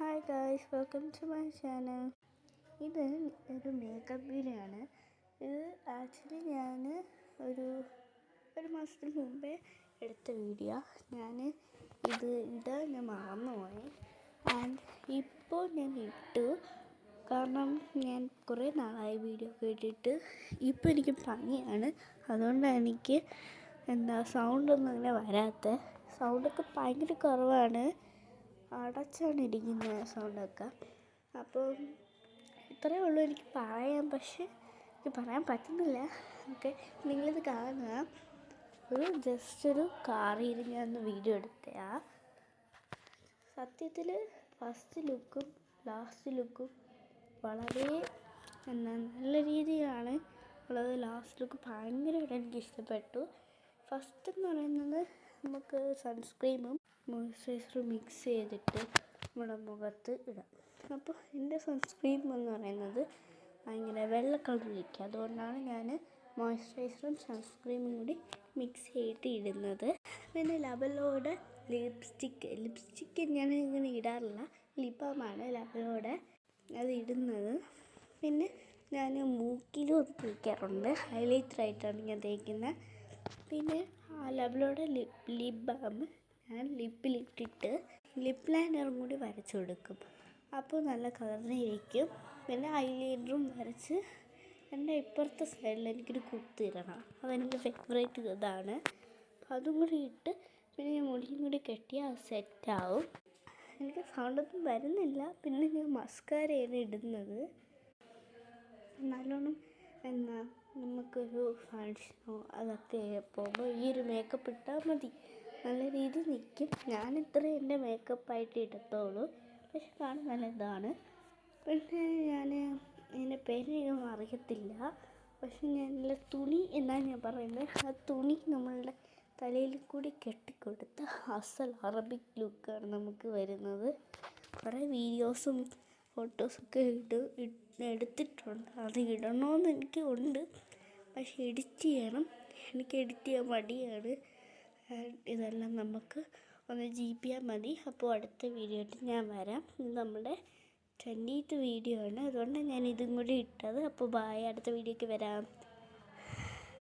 Hi guys, welcome to my channel. ഇത് ഒരു makeup video ആണ്. ഇത് ആക്ച്വലി ഞാൻ ഒരു മാസത്തിന് മുമ്പേ എടുത്ത വീഡിയോ. ഞാൻ ഇടാൻ മറന്നുപോയി. ആൻഡ് ഇപ്പോൾ ഞാൻ ഇട്ടു. കാരണം ഞാൻ കുറേ നാളായി വീഡിയോ കേട്ടിട്ട്. ഇപ്പോൾ എനിക്ക് പനിയാണ്, അതുകൊണ്ടാണ് എനിക്ക് സൗണ്ടൊന്നും അങ്ങനെ വരാത്ത. സൗണ്ടൊക്കെ ഭയങ്കര കുറവാണ്, അടച്ചാണ് ഇരിക്കുന്ന സൗണ്ടൊക്കെ. അപ്പോൾ ഇത്രയേ ഉള്ളൂ എനിക്ക് പറയാൻ. പക്ഷേ എനിക്ക് പറയാൻ പറ്റുന്നില്ല. ഓക്കെ, നിങ്ങളിത് കാണുക. ജസ്റ്റ് ഒരു കാറിൽ ഞാനൊന്ന് വീഡിയോ എടുത്തതാണ്. സത്യത്തിൽ ഫസ്റ്റ് ലുക്കും ലാസ്റ്റ് ലുക്കും വളരെ നല്ല രീതിയിലാണ് ഉള്ളത്. ലാസ്റ്റ് ലുക്ക് ഭയങ്കരമായിട്ട് എനിക്ക് ഇഷ്ടപ്പെട്ടു. ഫസ്റ്റ് എന്ന് പറയുന്നത് നമുക്ക് സൺസ്ക്രീമും മോയ്സ്ചറൈസറും മിക്സ് ചെയ്തിട്ട് നമ്മുടെ മുഖത്ത് ഇടാം. അപ്പോൾ എൻ്റെ സൺസ്ക്രീം എന്ന് പറയുന്നത് ഭയങ്കര വെള്ള കളറിലിരിക്കുക. അതുകൊണ്ടാണ് ഞാൻ മോയ്സ്ചറൈസറും സൺസ്ക്രീമും കൂടി മിക്സ് ചെയ്തിട്ട് ഇടുന്നത്. പിന്നെ ലബലോടെ ലിപ്സ്റ്റിക്ക് ഞാൻ ഇങ്ങനെ ഇടാറില്ല. ലിപ്പാമാണ് ലബലോടെ അത് ഇടുന്നത്. പിന്നെ ഞാൻ മൂക്കിലും അത് തേക്കാറുണ്ട്. ഹൈലൈറ്ററായിട്ടാണ് ഞാൻ തേക്കുന്നത്. പിന്നെ ലബലോടെ ലിപ് ബാം ഞാൻ ലിപ്പിലിട്ടിട്ട് ലിപ്പ് ലൈനറും കൂടി വരച്ചു കൊടുക്കും. അപ്പോൾ നല്ല കളറിലിരിക്കും. പിന്നെ ഐലൈനറും വരച്ച് എൻ്റെ ഇപ്പുറത്തെ സൈഡിൽ എനിക്കൊരു കുത്തിയിടണം. അതെൻ്റെ ഫേവറേറ്റ് ഇതാണ്. അപ്പോൾ അതും കൂടി ഇട്ട് പിന്നെ ഞാൻ മുടിയും കൂടി കെട്ടിയാൽ അത് സെറ്റാവും. എനിക്ക് സൗണ്ടൊന്നും വരുന്നില്ല. പിന്നെ ഞാൻ മസ്കാരയാണ് ഇടുന്നത്. നല്ലോണം നമുക്കൊരു ഫങ്ഷനോ അതൊക്കെ പോകുമ്പോൾ ഈ ഒരു മേക്കപ്പ് ഇട്ടാൽ മതി, നല്ല രീതിയിൽ നിൽക്കും. ഞാനിത്ര എൻ്റെ മേക്കപ്പായിട്ട് ഇടത്തുള്ളൂ. പക്ഷെ കാണാൻ നല്ല ഇതാണ്. പിന്നെ ഞാൻ ഇതിൻ്റെ പേരൊന്നും അറിയത്തില്ല. പക്ഷെ ഞാൻ നല്ല തുണി എന്നാണ് ഞാൻ പറയുന്നത്. ആ തുണി നമ്മളുടെ തലയിൽ കൂടി കെട്ടിക്കൊടുത്ത അസൽ അറബിക് ലുക്കാണ് നമുക്ക് വരുന്നത്. കുറേ വീഡിയോസും ഫോട്ടോസൊക്കെ എടുത്തിട്ടുണ്ട്. അത് ഇടണമെന്ന് എനിക്ക് ഉണ്ട്, പക്ഷെ എഡിറ്റ് ചെയ്യണം. എനിക്ക് എഡിറ്റ് ചെയ്യാൻ മടിയാണ്. ഇതെല്ലാം നമുക്ക് ഒന്ന് ചെയ്യാൻ മതി. അപ്പോൾ അടുത്ത വീഡിയോ ആയിട്ട് ഞാൻ വരാം. ഇത് നമ്മുടെ 20th വീഡിയോ ആണ്, അതുകൊണ്ടാണ് ഞാൻ ഇതും കൂടി ഇട്ടത്. അപ്പോൾ ബായ്, അടുത്ത വീഡിയോയ്ക്ക് വരാം.